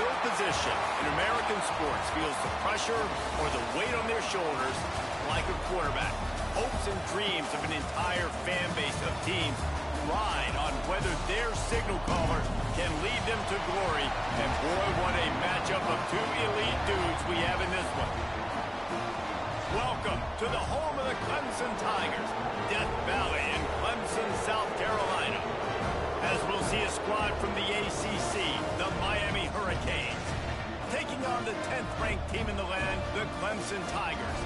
field position in American sports feels the pressure or the weight on their shoulders like a quarterback. Hopes and dreams of an entire fan base of teams ride on whether their signal caller can lead them to glory. And boy, what a matchup of two elite dudes we have in this one. Welcome to the home of the Clemson Tigers, Death Valley in Clemson, South Carolina. As we'll see a squad from the ACC, the Miami Hurricanes, taking on the 10th-ranked team in the land, the Clemson Tigers.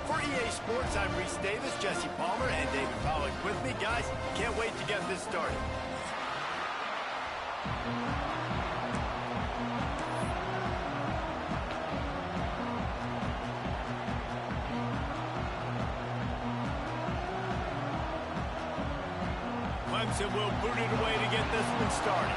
For EA Sports, I'm Reese Davis, Jesse Palmer, and David Pollack with me. Guys, can't wait to get this started. Clemson will boot it away to get this one started.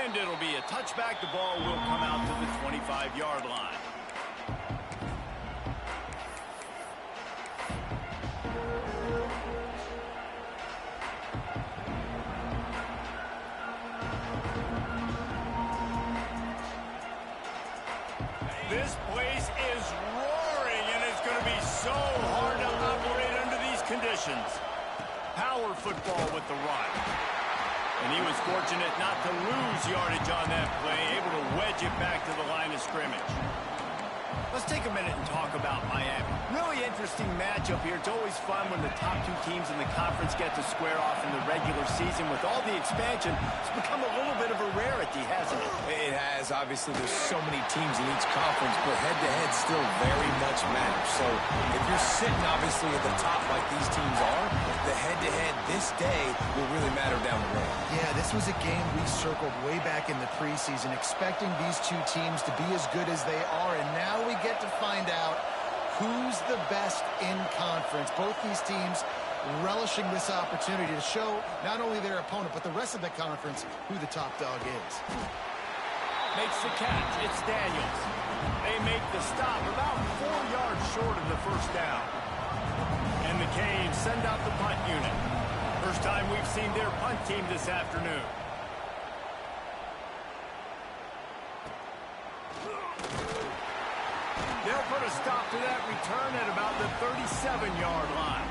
And it'll be a touchback. The ball will come out to the 25-yard line. This place is roaring, and it's going to be so hard to operate under these conditions. Power football with the run. And he was fortunate not to lose yardage on that play, able to wedge it back to the line of scrimmage. Let's take a minute and talk about Miami. Really interesting matchup here. It's always fun when the top two teams in the conference get to square off in the regular season. With all the expansion, it's become a little bit of a rarity, hasn't it? It has. Obviously, there's so many teams in each conference, but head-to-head still very much matters. So if you're sitting, obviously, at the top like these teams are, the head-to-head this day will really matter down the road. Yeah, this was a game we circled way back in the preseason, expecting these two teams to be as good as they are, and now we get to find out who's the best in conference. Both these teams relishing this opportunity to show not only their opponent, but the rest of the conference who the top dog is. Makes the catch. It's Daniels. They make the stop about 4 yards short of the first down. And the Canes send out the punt unit. First time we've seen their punt team this afternoon. They'll put a stop to that return at about the 37-yard line.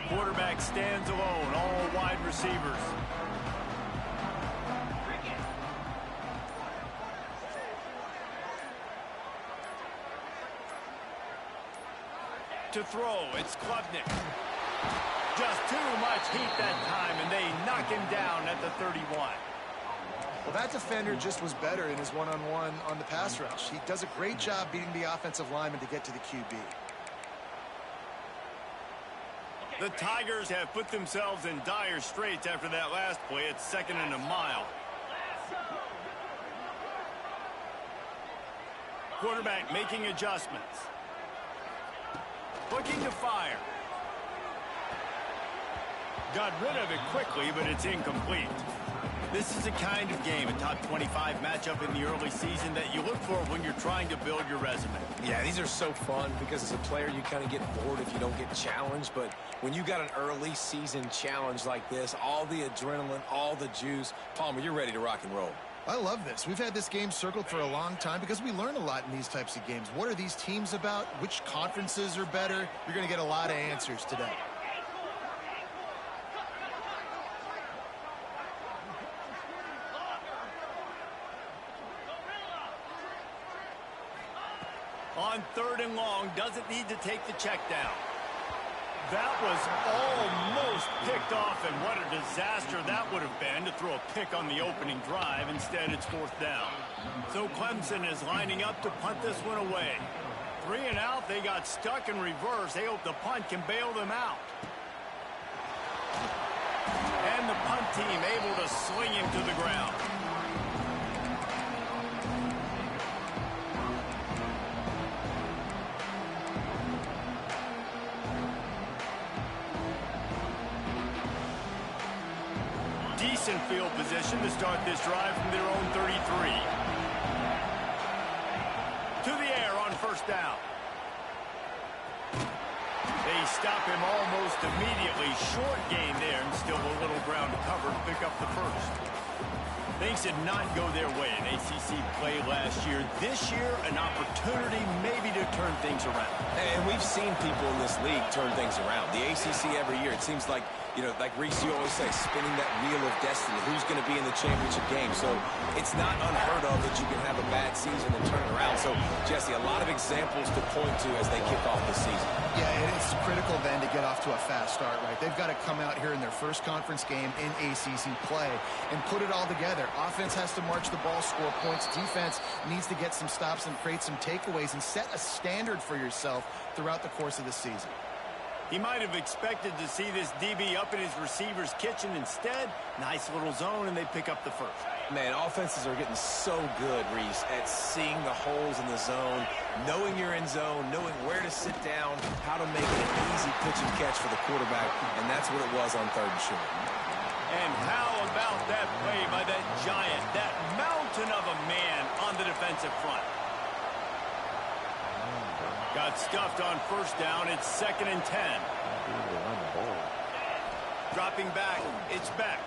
Quarterback stands alone, all wide receivers. To throw, it's Klubnik. Just too much heat that time, and they knock him down at the 31. Well, that defender just was better in his one-on-one on the pass rush. He does a great job beating the offensive lineman to get to the QB. The Tigers have put themselves in dire straits after that last play. It's 2nd and a mile. Quarterback making adjustments. Looking to fire. Got rid of it quickly, but it's incomplete. This is a kind of game, a top 25 matchup in the early season that you look for when you're trying to build your resume. Yeah, these are so fun because as a player, you kind of get bored if you don't get challenged. But when you got an early season challenge like this, all the adrenaline, all the juice, Palmer, you're ready to rock and roll. I love this. We've had this game circled for a long time because we learn a lot in these types of games. What are these teams about? Which conferences are better? You're going to get a lot of answers today. On 3rd and long, doesn't need to take the check down. That was almost picked off, and what a disaster that would have been to throw a pick on the opening drive. Instead, it's 4th down. So Clemson is lining up to punt this one away. 3 and out, they got stuck in reverse. They hope the punt can bail them out. And the punt team able to sling him to the ground. decent field position to start this drive from their own 33. To the air on first down. They stop him almost immediately. Short gain there, and still a little ground to cover to pick up the first. Things did not go their way in ACC play last year. This year, an opportunity maybe to turn things around. And we've seen people in this league turn things around. The ACC every year, it seems like, you know, like Reese, you always say, spinning that wheel of destiny. Who's going to be in the championship game? So it's not unheard of that you can have a bad season and turn it around. So, Jesse, a lot of examples to point to as they kick off the season. Yeah, it is critical then to get off to a fast start, right? They've got to come out here in their first conference game in ACC play and put it all together. Offense has to march the ball, score points. Defense needs to get some stops and create some takeaways and set a standard for yourself throughout the course of the season. He might have expected to see this DB up in his receiver's kitchen. Instead, nice little zone, and they pick up the first. Man, offenses are getting so good, Reese, at seeing the holes in the zone, knowing you're in zone, knowing where to sit down, how to make it an easy pitch and catch for the quarterback, and that's what it was on third and short. And how about that play by that giant, that mountain of a man on the defensive front? Got stuffed on first down. It's 2nd and 10. Dropping back. It's back.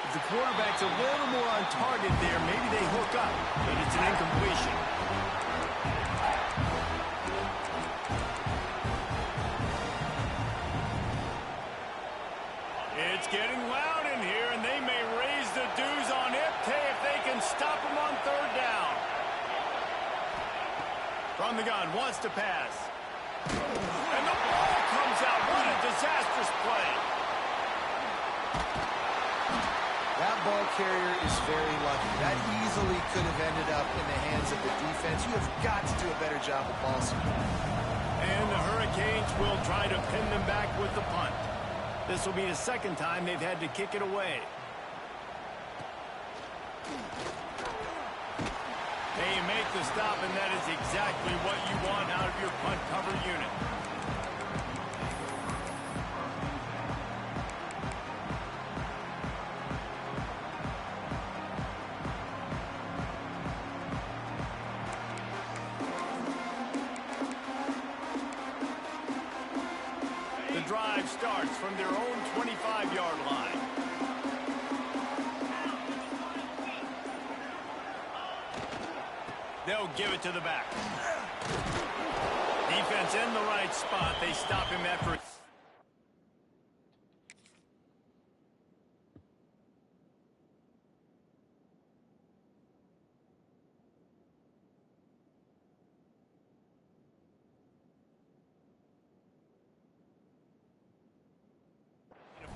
If the quarterback's a little more on target there, maybe they hook up. And it's an incompletion. It's getting loud in here, and they may raise the dues on Ipte if they can stop him on third down. From the gun, wants to pass. And the ball comes out. What a disastrous play. That ball carrier is very lucky. That easily could have ended up in the hands of the defense. You have got to do a better job of ball security. And the Hurricanes will try to pin them back with the punt. This will be the second time they've had to kick it away. They make the stop, and that is exactly what you want out of your punt cover unit. The drive starts from their own 25-yard line. They'll give it to the back. Defense in the right spot. They stop him after.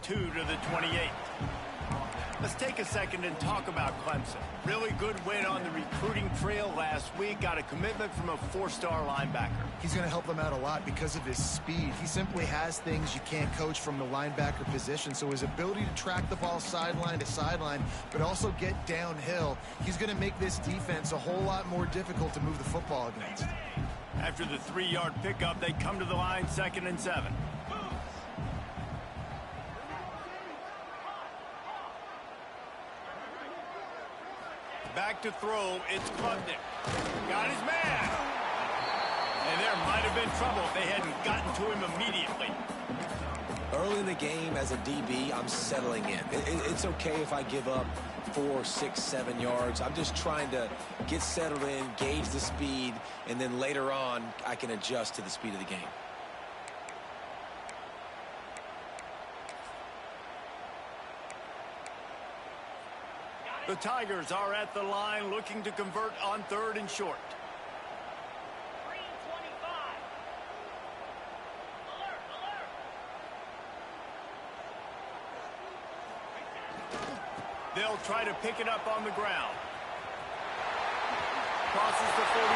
Two to the 28. Let's take a second and talk about Clemson. Really good win on the recruiting trail last week. Got a commitment from a 4-star linebacker. He's going to help them out a lot because of his speed. He simply has things you can't coach from the linebacker position. So his ability to track the ball sideline to sideline, but also get downhill, he's going to make this defense a whole lot more difficult to move the football against. After the 3-yard pickup, they come to the line, 2nd and 7. Back to throw, it's Klubnik. Got his man. And there might have been trouble if they hadn't gotten to him immediately. Early in the game as a DB, I'm settling in. It's okay if I give up 4, 6, 7 yards. I'm just trying to get settled in, gauge the speed, and then later on, I can adjust to the speed of the game. The Tigers are at the line looking to convert on 3rd and short. They'll try to pick it up on the ground. Crosses the 45.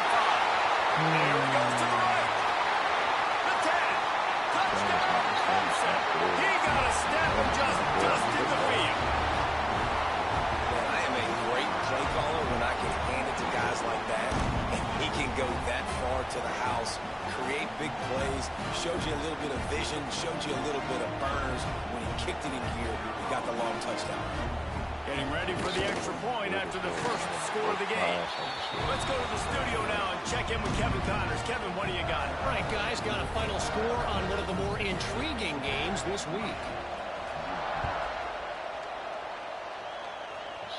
There he goes to the right. The 10. Touchdown, Clemson. He got a step and just dusted the field. Play caller when I can hand it to guys like that, and he can go that far to the house, create big plays, shows you you a little bit of vision, showed you a little bit of burners. When he kicked it in gear, he got the long touchdown. Getting ready for the extra point after the first score of the game. Let's go to the studio now and check in with Kevin Connors. Kevin, what do you got? All right, guys, got a final score on one of the more intriguing games this week.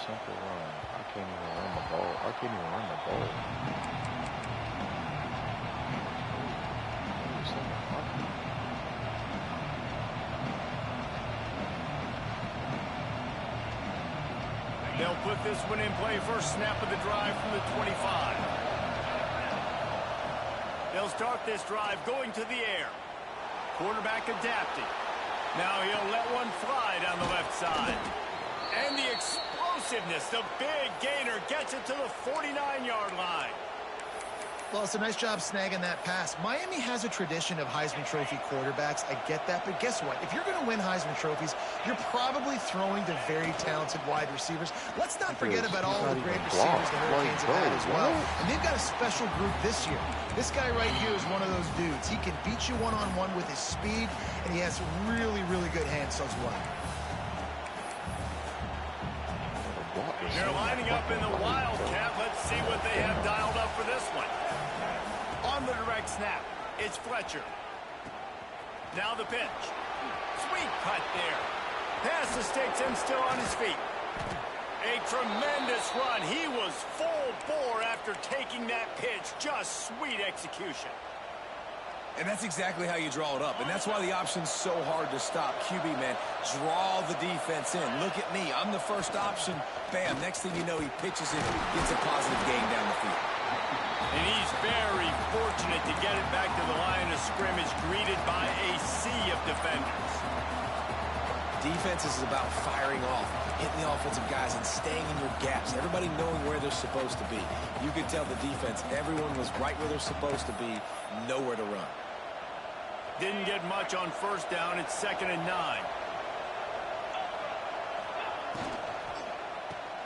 Simple run. I can't even run the ball. I can't even run the ball. They'll put this one in play. First snap of the drive from the 25. They'll start this drive going to the air. Quarterback adapting. Now he'll let one fly down the left side. And the explosiveness, the big gainer gets it to the 49-yard line. Well, it's a nice job snagging that pass. Miami has a tradition of Heisman Trophy quarterbacks. I get that, but guess what? If you're going to win Heisman Trophies, you're probably throwing to very talented wide receivers. Let's not forget about all the great receivers the Hurricanes have had as well. And they've got a special group this year. This guy right here is one of those dudes. He can beat you one-on-one with his speed, and he has really, really good hands as well. They're lining up in the Wildcat. Let's see what they have dialed up for this one. On the direct snap, it's Fletcher. Now the pitch. Sweet cut there. Pass to sticks and still on his feet. A tremendous run. He was full bore after taking that pitch. Just sweet execution. And that's exactly how you draw it up. And that's why the option's so hard to stop. QB, man, draw the defense in. Look at me. I'm the first option. Bam. Next thing you know, he pitches it, gets a positive gain down the field. And he's very fortunate to get it back to the line of scrimmage, greeted by a sea of defenders. Defense is about firing off, hitting the offensive guys, and staying in your gaps. Everybody knowing where they're supposed to be. You could tell the defense, everyone was right where they're supposed to be, nowhere to run. Didn't get much on first down. It's 2nd and 9.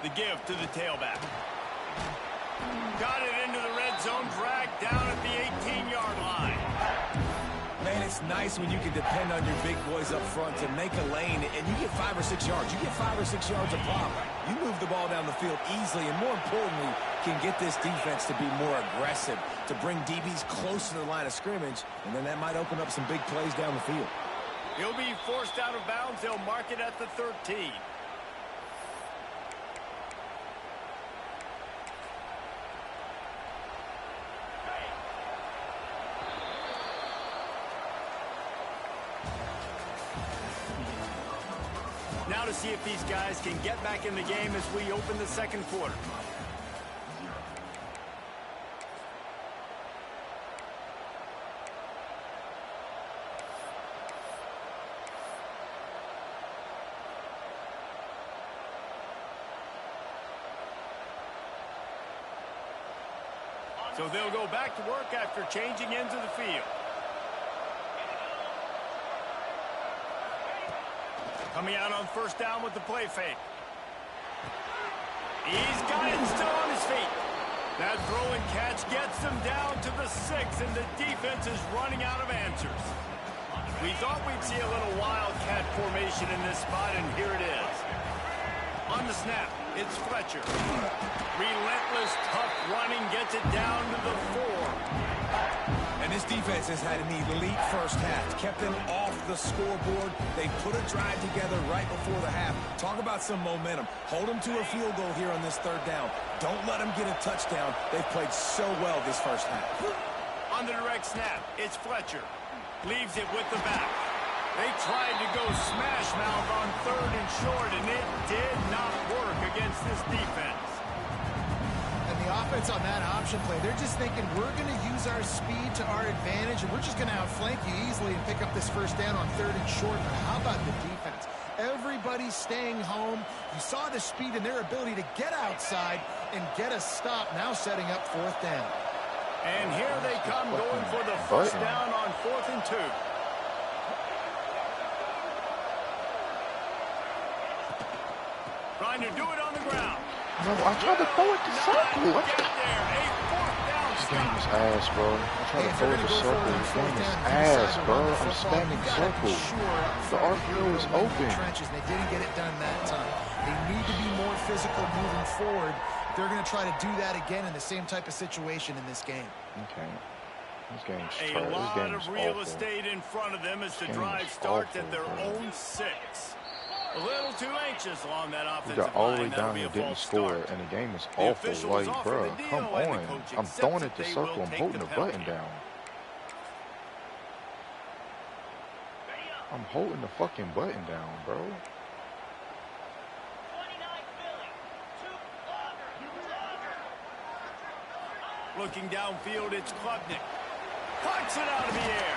The give to the tailback. Got it into the red zone, dragged down at the 18-yard line. Man, it's nice when you can depend on your big boys up front to make a lane, and you get 5 or 6 yards. You get 5 or 6 yards a pop. You move the ball down the field easily, and more importantly, can get this defense to be more aggressive, to bring DBs close to the line of scrimmage, and then that might open up some big plays down the field. He'll be forced out of bounds. They'll mark it at the 13. Now to see if these guys can get back in the game as we open the second quarter. So they'll go back to work after changing into the field. Coming out on first down with the play fake. He's got it still on his feet. That throw and catch gets them down to the 6, and the defense is running out of answers. We thought we'd see a little wildcat formation in this spot, and here it is. On the snap, it's Fletcher. Relentless, tough running gets it down to the 4. And this defense has had an elite first half. Kept them off the scoreboard. They put a drive together right before the half. Talk about some momentum. Hold them to a field goal here on this 3rd down. Don't let them get a touchdown. They've played so well this first half. On the direct snap, it's Fletcher. Leaves it with the back. They tried to go smash mouth on 3rd and short, and it did not work against this defense. And the offense on that option play, they're just thinking we're going to use our speed to our advantage, and we're just going to outflank you easily and pick up this first down on 3rd and short. But how about the defense? Everybody's staying home. You saw the speed and their ability to get outside and get a stop, now setting up 4th down. And here they come going for the first down on 4th and 2. Trying to do it on the ground. No, I tried to throw it to Saku. Get there. A 4th down This game is ass, bro. I'm trying Hey, to if throw you're the going to go circle. for it on This fourth game is down, you ass, decide to bro. run the I'm football, spamming you gotta be circle. sure up The front RPO you're is alone in the open. trenches. They didn't get it done that time. They need to be more physical moving forward. They're going to try to do that again in the same type of situation in this game. Okay. This game's A trash. This lot game of is real awful. estate in front of them as the This game drive is starts at awful, their bro. own 6. A little too anxious along that We offensive got all the way line. That'll down be a and didn't false score, start. and the game is The awful. officials Like, offer bro, the come deal, and the on. coach I'm accepts throwing that at the they circle. will I'm take holding the the button penalty. down. I'm holding the fucking button down, bro. Looking downfield, it's Klubnik. Pucks it out of the air.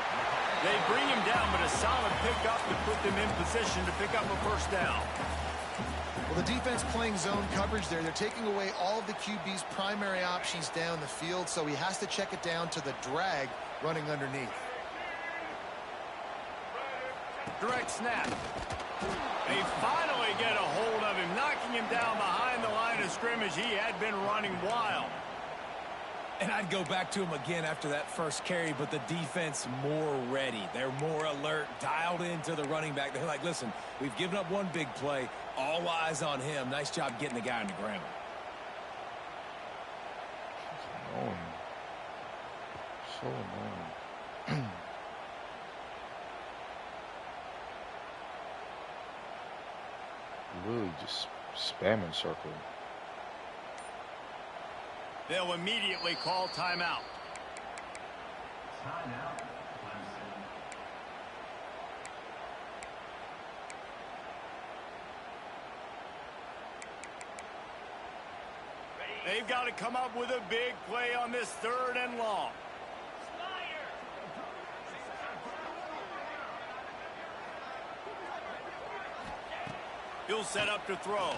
They bring him down, but a solid pickup to put them in position to pick up a first down. Well, the defense playing zone coverage there. They're taking away all of the QB's primary options down the field, so he has to check it down to the drag running underneath. Direct snap. They finally get a hold of him, knocking him down behind the line of scrimmage. He had been running wild. And I'd go back to him again after that first carry, but the defense more ready. They're more alert, dialed into the running back. They're like, listen, we've given up one big play. All eyes on him. Nice job getting the guy on the ground. It's annoying. So annoying. Really just spamming circle. They'll immediately call timeout. Timeout. They've got to come up with a big play on this 3rd and long. He'll set up to throw.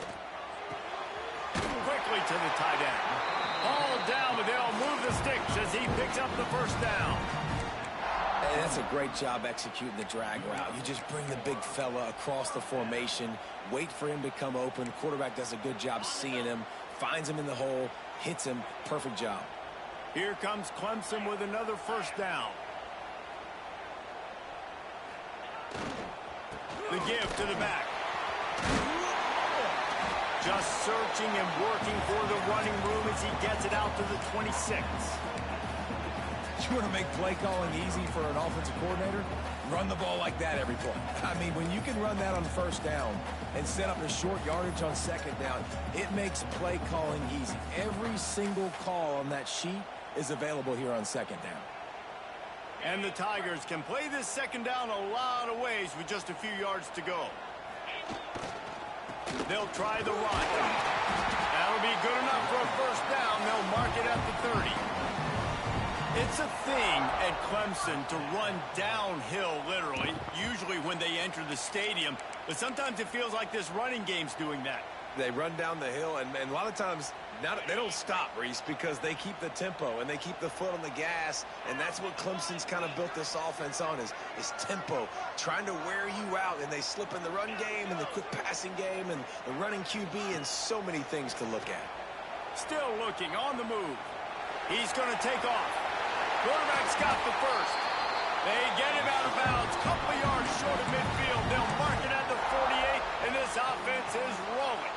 Quickly to the tight end. Ball down, but they'll move the sticks as he picks up the first down. Hey, that's a great job executing the drag route. You just bring the big fella across the formation, wait for him to come open. Quarterback does a good job seeing him, finds him in the hole, hits him. Perfect job. Here comes Clemson with another first down. The give to the back. Just searching and working for the running room as he gets it out to the 26. You want to make play calling easy for an offensive coordinator? Run the ball like that every play. I mean, when you can run that on first down and set up a short yardage on second down, it makes play calling easy. Every single call on that sheet is available here on second down. And the Tigers can play this second down a lot of ways with just a few yards to go. They'll try the run. That'll be good enough for a first down. They'll mark it at the 30. It's a thing at Clemson to run downhill, literally, usually when they enter the stadium. But sometimes it feels like this running game's doing that. They run down the hill, and a lot of times they don't stop, Reese, because they keep the tempo and they keep the foot on the gas, and that's what Clemson's kind of built this offense on is tempo, trying to wear you out, and they slip in the run game and the quick passing game and the running QB and so many things to look at. Still looking on the move. He's going to take off. Quarterback's got the first. They get him out of bounds, couple yards short of midfield. They'll mark it at the 48, and this offense is rolling.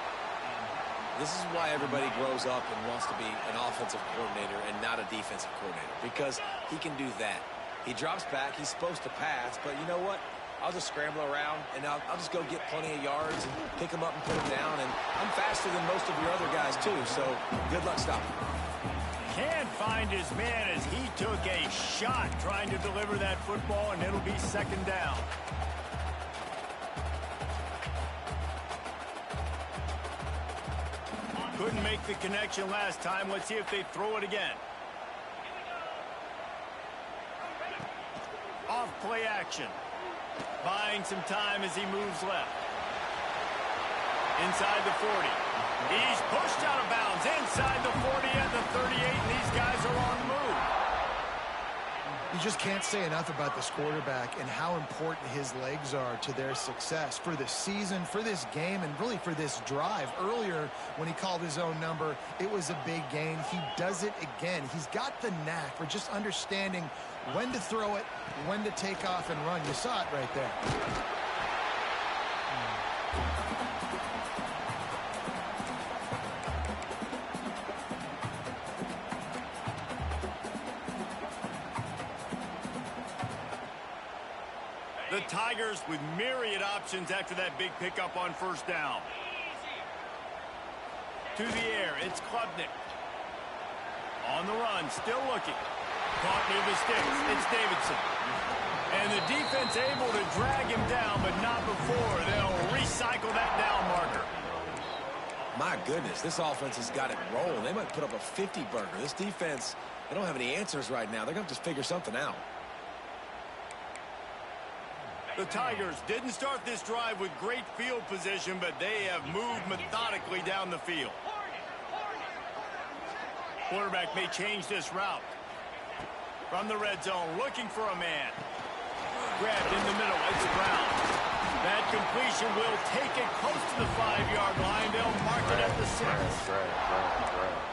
This is why everybody grows up and wants to be an offensive coordinator and not a defensive coordinator, because he can do that. He drops back. He's supposed to pass, but you know what? I'll just scramble around, and I'll just go get plenty of yards and pick them up and put them down, and I'm faster than most of your other guys, too, so good luck stopping. Can't find his man as he took a shot trying to deliver that football, and it'll be second down. Couldn't make the connection last time. Let's see if they throw it again. Off play action. Buying some time as he moves left. Inside the 40. He's pushed out of bounds inside the 40 and the 38, and these guys are on the move. You just can't say enough about this quarterback and how important his legs are to their success for the season, for this game, and really for this drive. Earlier, when he called his own number, it was a big gain. He does it again. He's got the knack for just understanding when to throw it, when to take off and run. You saw it right there. The Tigers with myriad options after that big pickup on first down. To the air, it's Klubnik. On the run, still looking. Caught near the sticks, it's Davidson. And the defense able to drag him down, but not before. They'll recycle that down marker. My goodness, this offense has got it rolling. They might put up a 50-burger. This defense, they don't have any answers right now. They're going to have to figure something out. The Tigers didn't start this drive with great field position, but they have moved methodically down the field. Quarterback may change this route. From the red zone, looking for a man. Grabbed in the middle, it's Brown. That completion will take it close to the 5-yard line. They'll mark it at the 6.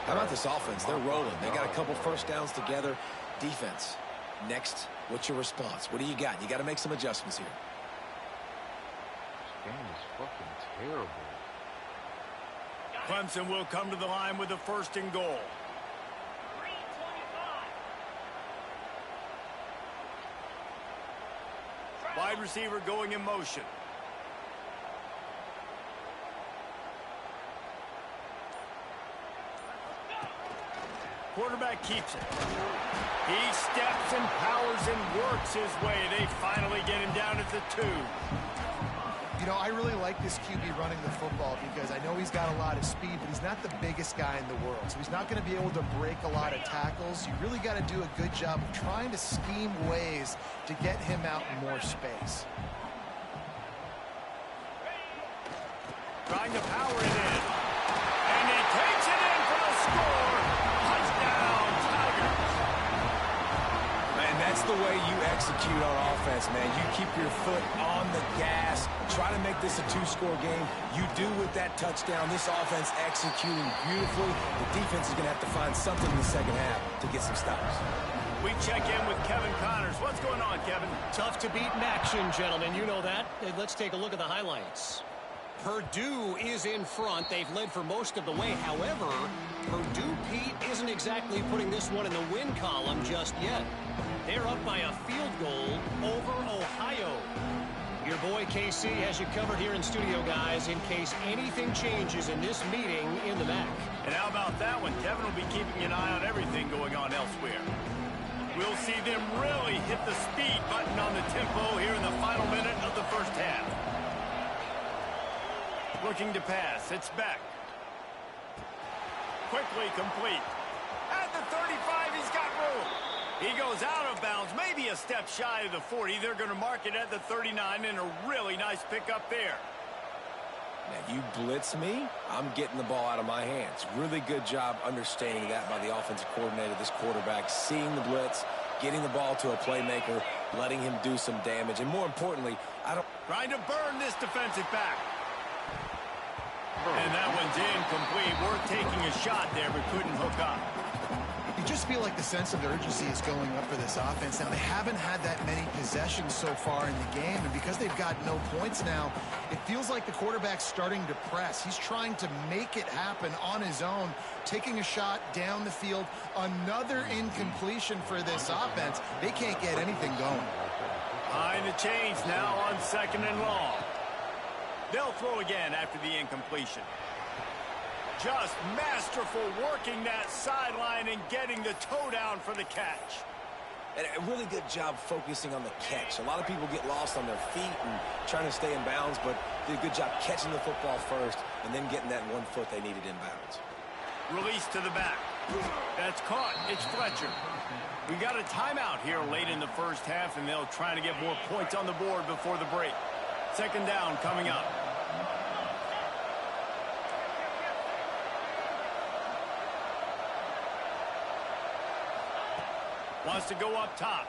How about this offense? They're rolling. They got a couple first downs together. Defense. Next, what's your response? What do you got? You got to make some adjustments here. This game is fucking terrible. Clemson will come to the line with a 1st and goal. Wide receiver going in motion. Quarterback keeps it. He steps and powers and works his way. They finally get him down at the 2. You know, I really like this QB running the football because I know he's got a lot of speed, but he's not the biggest guy in the world. So he's not going to be able to break a lot of tackles. You really got to do a good job of trying to scheme ways to get him out in more space. Trying to power it in. And he takes it in for the score. Touchdown, Tigers. Man, that's the way you execute on offense, man. You keep your foot on the gas. Try to make this a 2-score game. You do with that touchdown. This offense executing beautifully. The defense is going to have to find something in the second half to get some stops. We check in with Kevin Connors. What's going on, Kevin? Tough to beat in action, gentlemen. You know that. Let's take a look at the highlights. Purdue is in front. They've led for most of the way. However, Purdue, Pete, isn't exactly putting this one in the win column just yet. They're up by a field goal over Ohio. Your boy KC has you covered here in studio, guys, in case anything changes in this meeting in the MAC. And how about that one? Kevin will be keeping an eye on everything going on elsewhere. We'll see them really hit the speed button on the tempo here in the final minute of the first half. Looking to pass. It's back. Quickly complete. At the 35, he's got room. He goes out of bounds, maybe a step shy of the 40. They're going to mark it at the 39, and a really nice pickup there. Now, you blitz me, I'm getting the ball out of my hands. Really good job understanding that by the offensive coordinator, this quarterback, seeing the blitz, getting the ball to a playmaker, letting him do some damage, and more importantly, Trying to burn this defensive back. And that one's incomplete. Worth taking a shot there, but couldn't hook up. You just feel like the sense of urgency is going up for this offense. Now, they haven't had that many possessions so far in the game, and because they've got no points now, it feels like the quarterback's starting to press. He's trying to make it happen on his own, taking a shot down the field. Another incompletion for this offense. They can't get anything going. Behind the chains now on 2nd and long. They'll throw again after the incompletion. Just masterful working that sideline and getting the toe down for the catch. And a really good job focusing on the catch. A lot of people get lost on their feet and trying to stay in bounds, but did a good job catching the football first and then getting that 1 foot they needed in bounds. Release to the back. That's caught. It's Fletcher. We got a timeout here late in the first half, and they'll try to get more points on the board before the break. 2nd down coming up. Wants to go up top.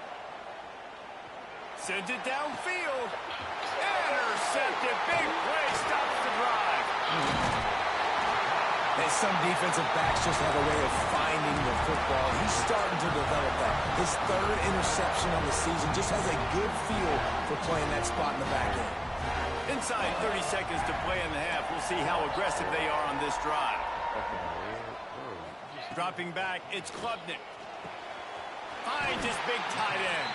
Sends it downfield. Intercepted. Big play. Stops the drive. And some defensive backs just have a way of finding the football. He's starting to develop that. His third interception on the season just has a good feel for playing that spot in the back end. Inside 30 seconds to play in the half. We'll see how aggressive they are on this drive. Dropping back, it's Klubnik. Finds his big tight end.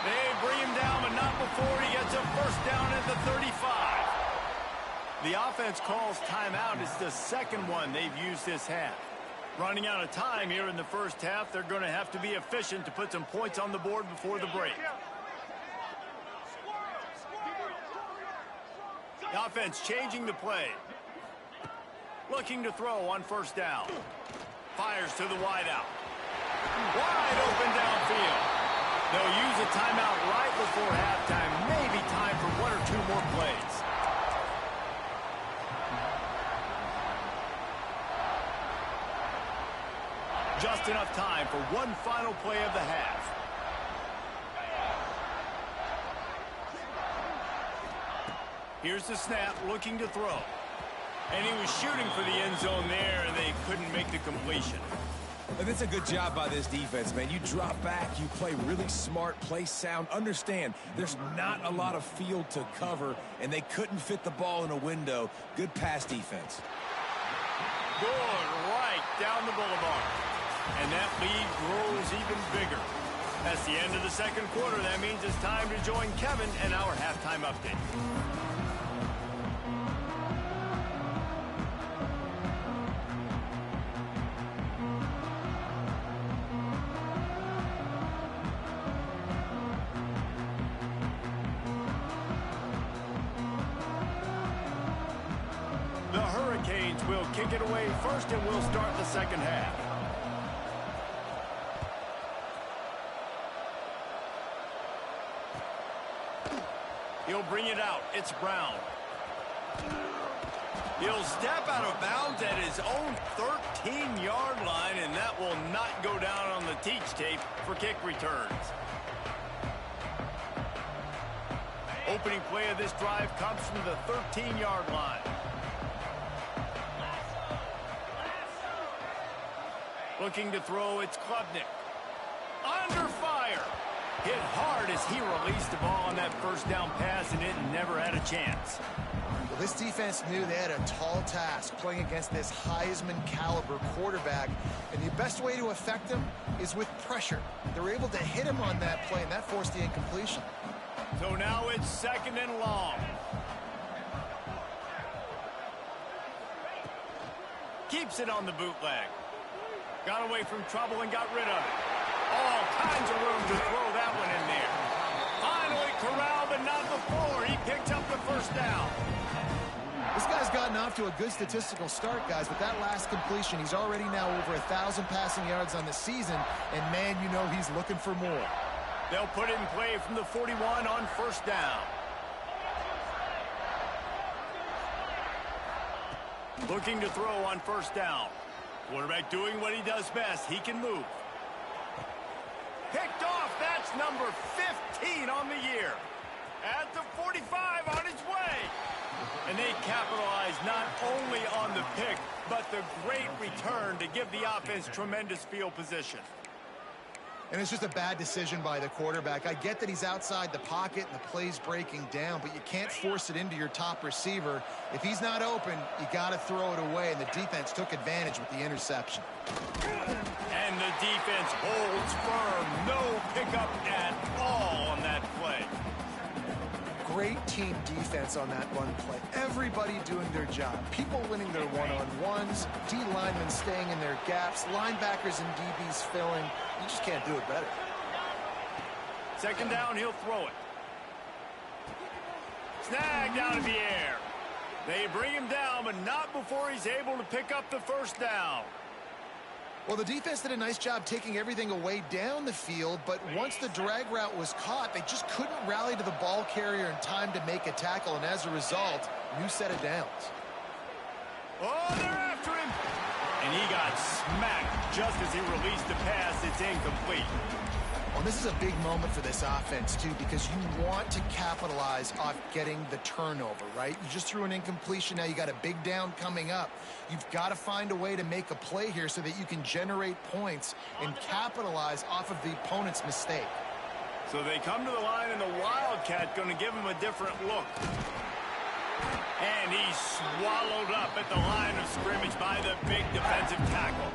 They bring him down, but not before he gets a first down at the 35. The offense calls timeout. It's the second one they've used this half. Running out of time here in the first half. They're going to have to be efficient to put some points on the board before the break. The offense changing the play. Looking to throw on first down. Fires to the wideout. Wide open downfield. They'll use a timeout right before halftime. Maybe time for one or two more plays. Just enough time for one final play of the half. Here's the snap, looking to throw. And he was shooting for the end zone there, and they couldn't make the completion. And it's a good job by this defense, man. You drop back, you play really smart, play sound. Understand, there's not a lot of field to cover, and they couldn't fit the ball in a window. Good pass defense. Good right down the boulevard. And that lead grows even bigger. That's the end of the second quarter. That means it's time to join Kevin and our halftime update. The Hurricanes will kick it away first, and we'll start the second half. He'll bring it out. It's Brown. He'll step out of bounds at his own 13-yard line, and that will not go down on the teach tape for kick returns. Opening play of this drive comes from the 13-yard line. Looking to throw, it's Klubnik. Under fire. Hit hard as he released the ball on that first down pass, and it never had a chance. Well, this defense knew they had a tall task playing against this Heisman caliber quarterback, and the best way to affect him is with pressure. They were able to hit him on that play, and that forced the incompletion. So now it's second and long. Keeps it on the bootleg. Got away from trouble and got rid of it. All kinds of room to throw that one in there. Finally corralled, but not before. He picked up the first down. This guy's gotten off to a good statistical start, guys, but that last completion, he's already now over 1,000 passing yards on the season, and man, you know he's looking for more. They'll put it in play from the 41 on first down. Looking to throw on first down. Quarterback doing what he does best. He can move. Picked off. That's number 15 on the year. At the 45 on his way. And they capitalize not only on the pick, but the great return to give the offense tremendous field position. And it's just a bad decision by the quarterback. I get that he's outside the pocket and the play's breaking down, but you can't force it into your top receiver. If he's not open, you got to throw it away, and the defense took advantage with the interception. And the defense holds firm. No pickup at all on that play. Great team defense on that run play. Everybody doing their job. People winning their one-on-ones, D linemen staying in their gaps, linebackers and DBs filling. You just can't do it better. Second down, he'll throw it. Snagged out of the air. They bring him down, but not before he's able to pick up the first down. Well, the defense did a nice job taking everything away down the field, but once the drag route was caught, they just couldn't rally to the ball carrier in time to make a tackle, and as a result, new set of downs. Oh, they're after him. And he got smacked just as he released the pass. It's incomplete. Well, this is a big moment for this offense, too, because you want to capitalize off getting the turnover, right? You just threw an incompletion. Now you got a big down coming up. You've got to find a way to make a play here so that you can generate points and capitalize off of the opponent's mistake. So they come to the line, and the Wildcat going to give him a different look. And he's swallowed up at the line of scrimmage by the big defensive tackle.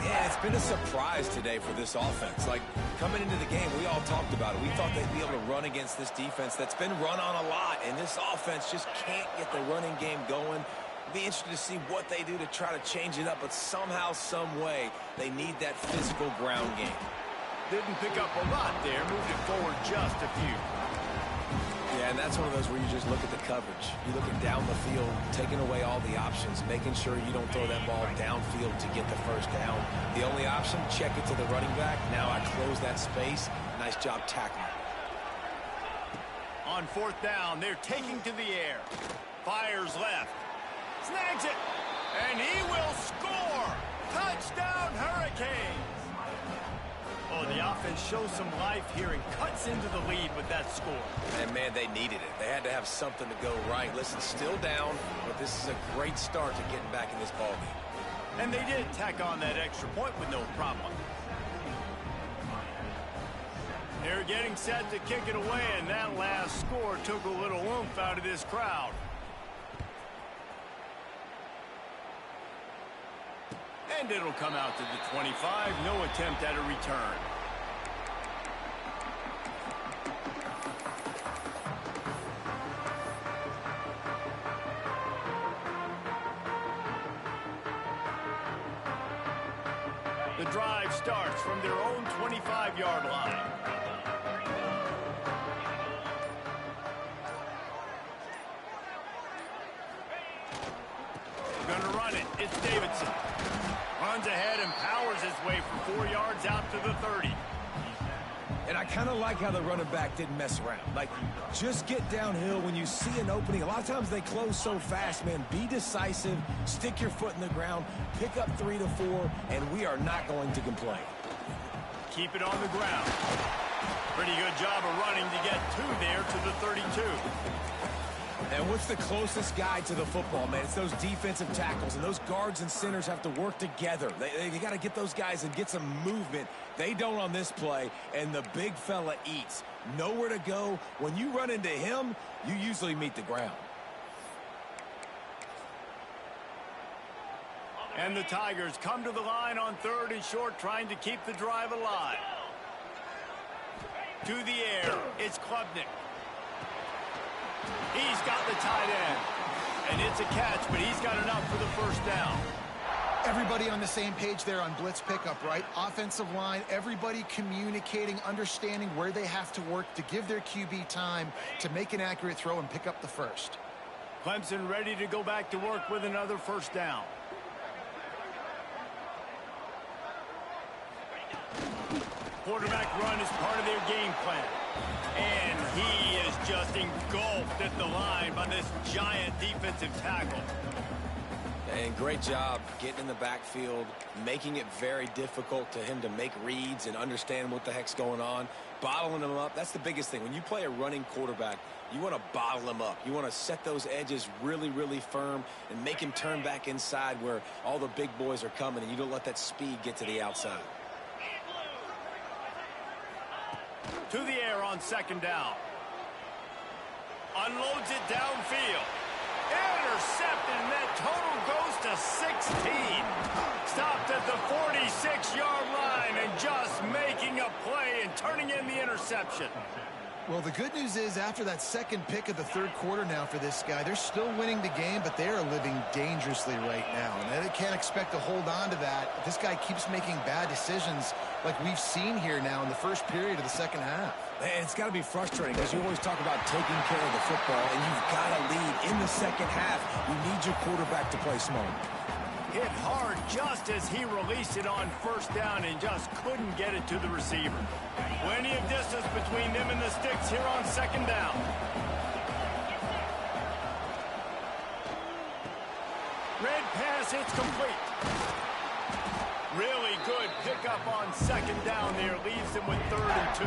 Yeah, it's been a surprise today for this offense. Like, coming into the game, we all talked about it. We thought they'd be able to run against this defense that's been run on a lot, and this offense just can't get the running game going. It'll be interesting to see what they do to try to change it up, but somehow, some way, they need that physical ground game. Didn't pick up a lot there, moved it forward just a few. Yeah, and that's one of those where you just look at the coverage. You look at down the field, taking away all the options, making sure you don't throw that ball downfield to get the first down. The only option, check it to the running back. Now I close that space. Nice job tackling. On fourth down, they're taking to the air. Fires left. Snags it. And he will score. Touchdown, Hurricanes. Oh, the offense shows some life here and cuts into the lead with that score. And, man, they needed it. They had to have something to go right. Listen, still down, but this is a great start to getting back in this ballgame. And they did tack on that extra point with no problem. They're getting set to kick it away, and that last score took a little oomph out of this crowd. And it'll come out to the 25. No attempt at a return. The drive starts from their own 25-yard line. They're going to run it. It's Davidson. Runs ahead and powers his way for 4 yards out to the 30. And I kind of like how the running back didn't mess around. Like, just get downhill when you see an opening. A lot of times they close so fast, man. Be decisive, stick your foot in the ground, pick up 3 to 4, and we are not going to complain. Keep it on the ground. Pretty good job of running to get there to the 32. And what's the closest guy to the football, man? It's those defensive tackles, and those guards and centers have to work together. They got to get those guys and get some movement. They don't on this play, and the big fella eats. Nowhere to go. When you run into him, you usually meet the ground. And the Tigers come to the line on 3rd and short, trying to keep the drive alive. To the air, it's Klubnik. He's got the tight end. And it's a catch, but he's got enough for the first down. Everybody on the same page there on blitz pickup, right? Offensive line, everybody communicating, understanding where they have to work to give their QB time to make an accurate throw and pick up the first. Clemson ready to go back to work with another first down. Quarterback run is part of their game plan. And he is just engulfed at the line by this giant defensive tackle. And great job getting in the backfield, making it very difficult to him to make reads and understand what the heck's going on. Bottling him up, that's the biggest thing. When you play a running quarterback, you want to bottle him up. You want to set those edges really, really firm and make him turn back inside where all the big boys are coming, and you don't let that speed get to the outside. To the air on 2nd down. Unloads it downfield. Intercepted, and that total goes to 16. Stopped at the 46-yard line and just making a play and turning in the interception. Well, the good news is after that second pick of the 3rd quarter now for this guy, they're still winning the game, but they are living dangerously right now. And they can't expect to hold on to that if this guy keeps making bad decisions like we've seen here now in the first period of the second half. And it's got to be frustrating because you always talk about taking care of the football, and you've got to lead in the second half. You need your quarterback to play smart. Hit hard just as he released it on 1st down and just couldn't get it to the receiver. Plenty of distance between them and the sticks here on 2nd down. Red pass, it's complete. Really good pickup on second down there. Leaves them with 3rd and 2.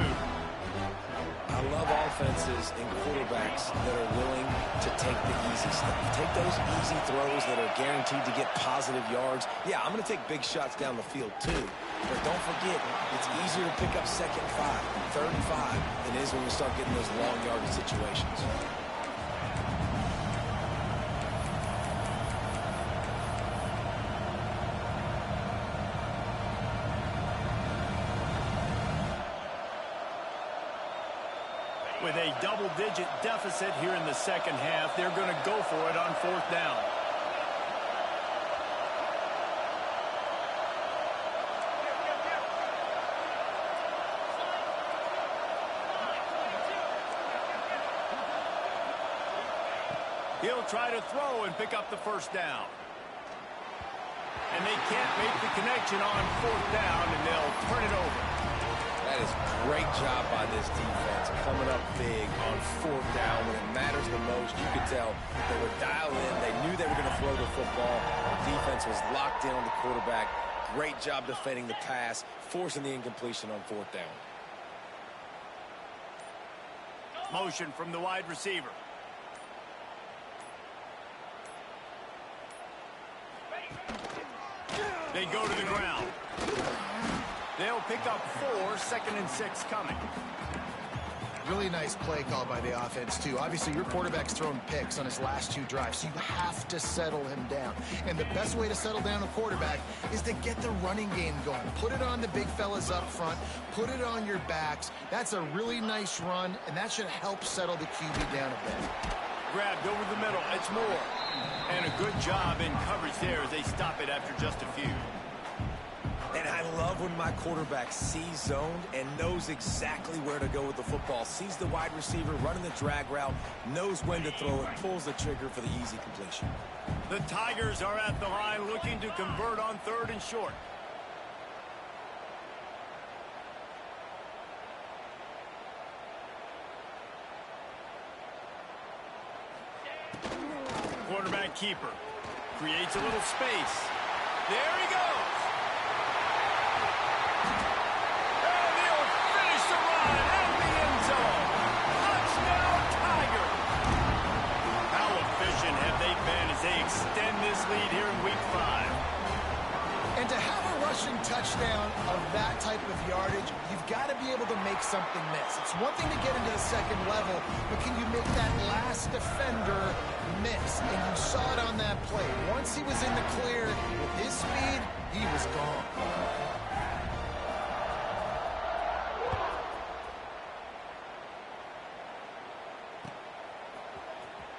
I love offenses and quarterbacks that are willing to take the easy stuff. Take those easy throws that are guaranteed to get positive yards. Yeah, I'm going to take big shots down the field too. But don't forget, it's easier to pick up 2nd and 5, 3rd and 5 than it is when we start getting those long yardage situations. With a double-digit deficit here in the second half, they're going to go for it on 4th down. He'll try to throw and pick up the 1st down. And they can't make the connection on 4th down, and they'll turn it over. That is great job by this defense, coming up big on 4th down when it matters the most. You could tell they were dialed in. They knew they were going to throw the football. The defense was locked in on the quarterback. Great job defending the pass, forcing the incompletion on 4th down. Motion from the wide receiver. They go to the ground. They'll pick up 4, 2nd and 6 coming. Really nice play call by the offense, too. Obviously, your quarterback's thrown picks on his last 2 drives, so you have to settle him down. And the best way to settle down a quarterback is to get the running game going. Put it on the big fellas up front. Put it on your backs. That's a really nice run, and that should help settle the QB down a bit. Grabbed over the middle. It's Moore. And a good job in coverage there as they stop it after just a few. And I love when my quarterback sees zoned and knows exactly where to go with the football. Sees the wide receiver running the drag route, knows when to throw it, pulls the trigger for the easy completion. The Tigers are at the line looking to convert on 3rd and short. Quarterback keeper creates a little space. There he goes. And he'll finish the run out of the end zone. Touchdown, Tiger. How efficient have they been as they extend this lead here in Week 5? And to have a rushing touchdown of that type of yardage, you've got to be able to make something miss. It's one thing to get into the second level, but can you make that last defender miss? And you saw it on that play. Once he was in the clear with his speed, he was gone.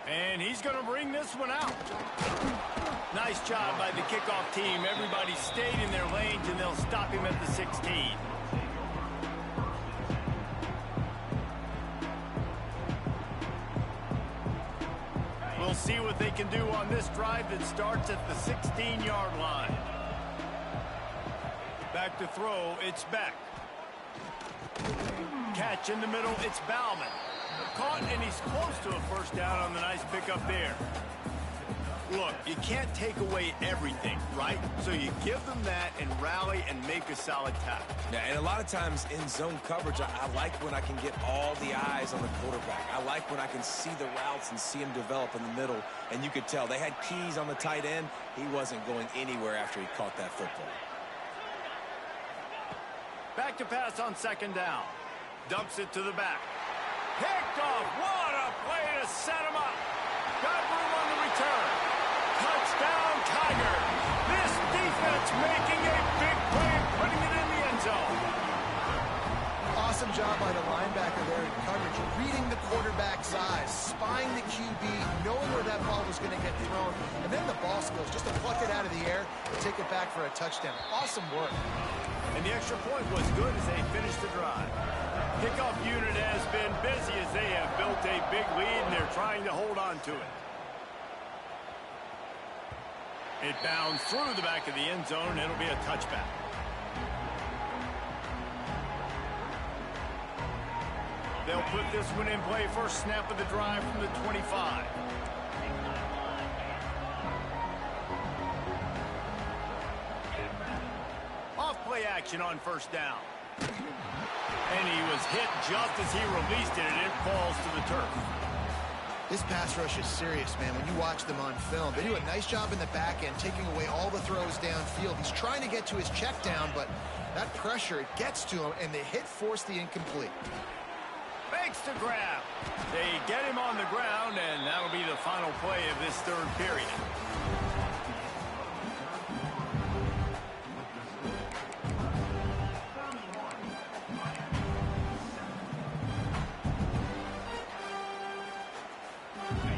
And he's going to bring this one out. Nice job by the kickoff team. Everybody stayed in their lanes, and they'll stop him at the 16. We'll see what they can do on this drive that starts at the 16-yard line. Back to throw, it's Beck. Catch in the middle, it's Bauman. Caught, and he's close to a 1st down on the nice pickup there. Look, you can't take away everything, right? So you give them that and rally and make a solid tackle. Yeah, and a lot of times in zone coverage, I like when I can get all the eyes on the quarterback. I like when I can see the routes and see him develop in the middle. And you could tell they had keys on the tight end. He wasn't going anywhere after he caught that football. Back to pass on 2nd down. Dumps it to the back. Picked off. What a play to set him up. Got room on the return. Touchdown, Tiger. This defense making a big play and putting it in the end zone. Awesome job by the linebacker there in coverage, reading the quarterback's eyes, spying the QB, knowing where that ball was going to get thrown, and then the ball skills just to pluck it out of the air and take it back for a touchdown. Awesome work. And the extra point was good as they finished the drive. Kickoff unit has been busy as they have built a big lead, and they're trying to hold on to it. It bounds through the back of the end zone. It'll be a touchback. They'll put this one in play. First snap of the drive from the 25. play action on first down. And he was hit just as he released it, and it falls to the turf. This pass rush is serious, man. When you watch them on film, they do a nice job in the back end, taking away all the throws downfield. He's trying to get to his check down, but that pressure, it gets to him, and the hit forced the incomplete. Makes the grab. They get him on the ground, and that'll be the final play of this third period.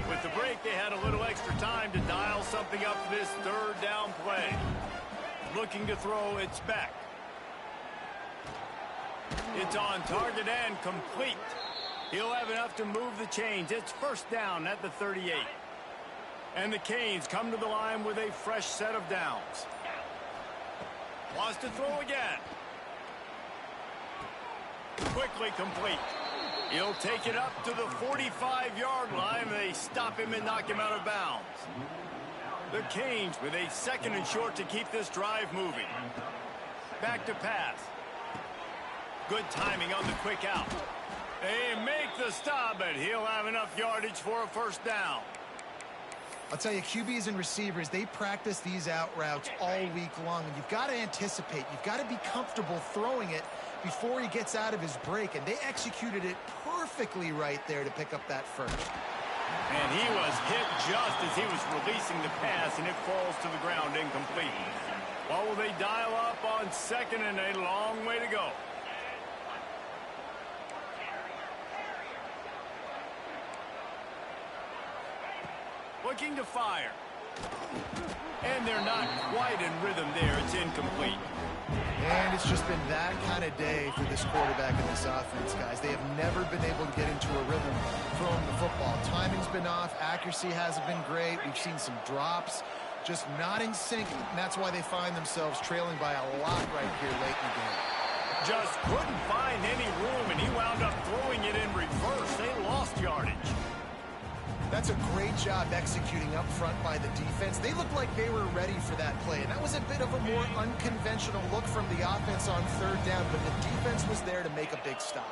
With the break, they had a little extra time to dial something up for this third down play. Looking to throw, it's back. It's on target and complete. He'll have enough to move the chains. It's first down at the 38. And the Canes come to the line with a fresh set of downs. Wants to throw again. Quickly complete. He'll take it up to the 45-yard line. They stop him and knock him out of bounds. The Canes with a second and short to keep this drive moving. Back to pass. Good timing on the quick out. They make the stop, but he'll have enough yardage for a first down. I'll tell you, QBs and receivers, they practice these out routes all week long, and you've got to anticipate. You've got to be comfortable throwing it before he gets out of his break, and they executed it perfectly right there to pick up that first. And he was hit just as he was releasing the pass, and it falls to the ground incomplete. What will they dial up on second and a long way to go? Looking to fire. And they're not quite in rhythm there. It's incomplete. And it's just been that kind of day for this quarterback and this offense, guys. They have never been able to get into a rhythm throwing the football. Timing's been off. Accuracy hasn't been great. We've seen some drops. Just not in sync. And that's why they find themselves trailing by a lot right here late in the game. Just couldn't find any room, and he wound up throwing it in reverse. They lost yardage. That's a great job executing up front by the defense. They looked like they were ready for that play, and that was a bit of a more unconventional look from the offense on third down, but the defense was there to make a big stop.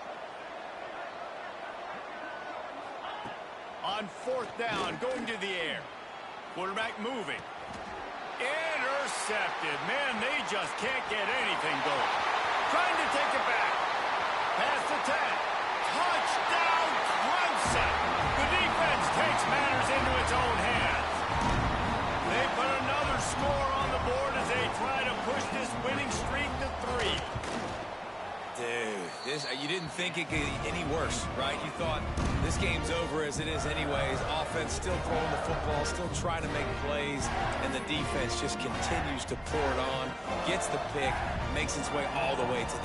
On fourth down, going to the air. Quarterback moving. Intercepted. Man, they just can't get anything going. Trying to take it back. Past the 10. Touchdown, Clemson. The defense takes matters into its own hands. They put another score on the board as they try to push this winning streak to 3. Dude, you didn't think it could get any worse, right? You thought this game's over as it is anyways. Offense still throwing the football, still trying to make plays, and the defense just continues to pour it on, gets the pick, makes its way all the way to the